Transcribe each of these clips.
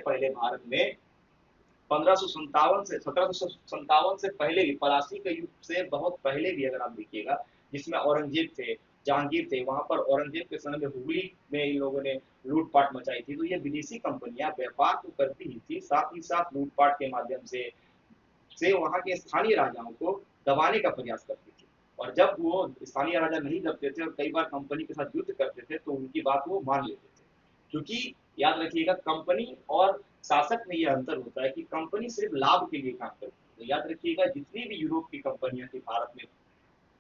पहले भारत में 1557 से 1757 से पहले भी, पलासी के युग से बहुत पहले भी अगर आप देखिएगा, जिसमें औरंगजेब थे, जहांगीर थे, वहां पर औरंगजेब के समय में हुगली में इन लोगों ने लूटपाट मचाई थी। तो ये विदेशी कंपनियां व्यापार तो करती ही थी, साथ ही साथ लूटपाट के माध्यम से वहां के स्थानीय राजाओं को दबाने का प्रयास करती थी। और जब वो स्थानीय राजा नहीं दबते थे और कई बार कंपनी के साथ युद्ध करते थे, तो उनकी बात वो मान लेते थे। क्योंकि याद रखिएगा, कंपनी और शासक में यह अंतर होता है कि कंपनी सिर्फ लाभ के लिए काम करती है। तो याद रखिएगा, जितनी भी यूरोप की कंपनियां थी भारत में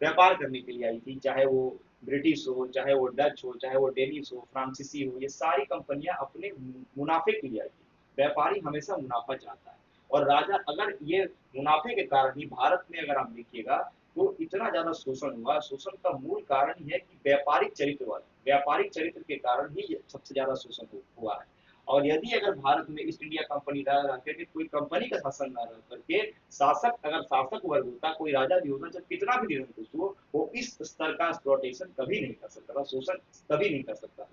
व्यापार करने के लिए आई थी, चाहे वो ब्रिटिश हो, चाहे वो डच हो, चाहे वो डेनिश हो, फ्रांसीसी हो, ये सारी कंपनियां अपने मुनाफे के लिए आई थी। व्यापारी हमेशा मुनाफा चाहता है। और राजा, अगर ये मुनाफे के कारण ही भारत में अगर आप देखिएगा, तो इतना ज्यादा शोषण हुआ। शोषण का मूल कारण यह है कि व्यापारिक चरित्र के कारण ही सबसे ज्यादा शोषण हुआ है। और यदि अगर भारत में ईस्ट इंडिया कंपनी रह करके कोई कंपनी का शासन न रह करके शासक वर्ग होता, कोई राजा भी होता, जब कितना भी निरंकुश हो, वो इस स्तर का एक्सप्लॉयटेशन कभी नहीं कर सकता था, शोषण कभी नहीं कर सकता था।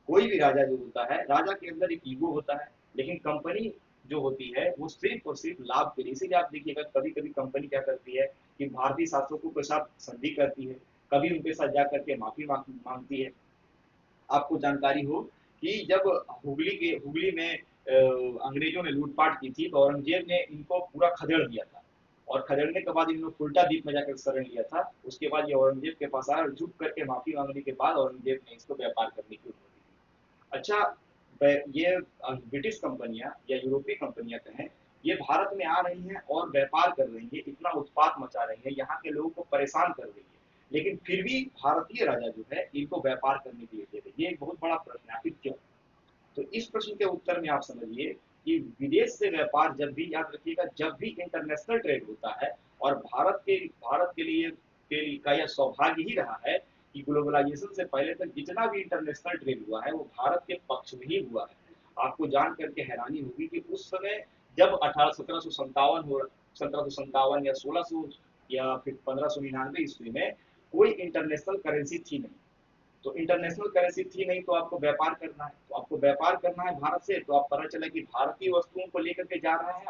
कोई भी राजा जो होता है, राजा के अंदर एक ईगो होता है, लेकिन कंपनी जो होती है वो सिर्फ और सिर्फ लाभ के लिए। इसीलिए आप देखिएगा, कभी कभी कंपनी क्या करती है कि भारतीय शासकों के साथ संधि करती है, कभी उनके साथ जाकर के माफी मांगती है। आपको जानकारी हो कि जब हुगली में अंग्रेजों ने लूटपाट की थी, तो औरंगजेब ने इनको पूरा खदेड़ दिया था। और खदेड़ने के बाद इन्होंने उल्टा द्वीप में जाकर शरण लिया था। उसके बाद ये औरंगजेब के पास आया, झुक करके माफी मांगने के बाद औरंगजेब ने इसको व्यापार करने की अनुमति दी। अच्छा, ये ब्रिटिश कंपनियां या यूरोपीय कंपनियां कहें, ये भारत में आ रही हैं और व्यापार कर रही हैं, इतना उत्पात मचा रही हैं, यहाँ के लोगों को परेशान कर रही है। लेकिन फिर भी भारतीय राजा जो है इनको व्यापार करने के लिए दे रहे। ये एक बहुत बड़ा प्रश्न है, आखिर क्यों? तो इस प्रश्न के उत्तर में आप समझिए कि विदेश से व्यापार जब भी, याद रखिएगा, जब भी इंटरनेशनल ट्रेड होता है, और भारत के लिए का यह सौभाग्य ही रहा है कि ग्लोबलाइजेशन से पहले तक जितना भी इंटरनेशनल ट्रेड हुआ है वो भारत के पक्ष में ही हुआ है। आपको जान करके हैरानी होगी कि उस समय जब 1757 या 1600 या फिर 1599 ईस्वी में कोई इंटरनेशनल करेंसी थी नहीं। तो इंटरनेशनल करेंसी थी नहीं, तो आपको व्यापार करना है, भारत से, तो आप पता चला कि भारतीय वस्तुओं को लेकर के जा रहे हैं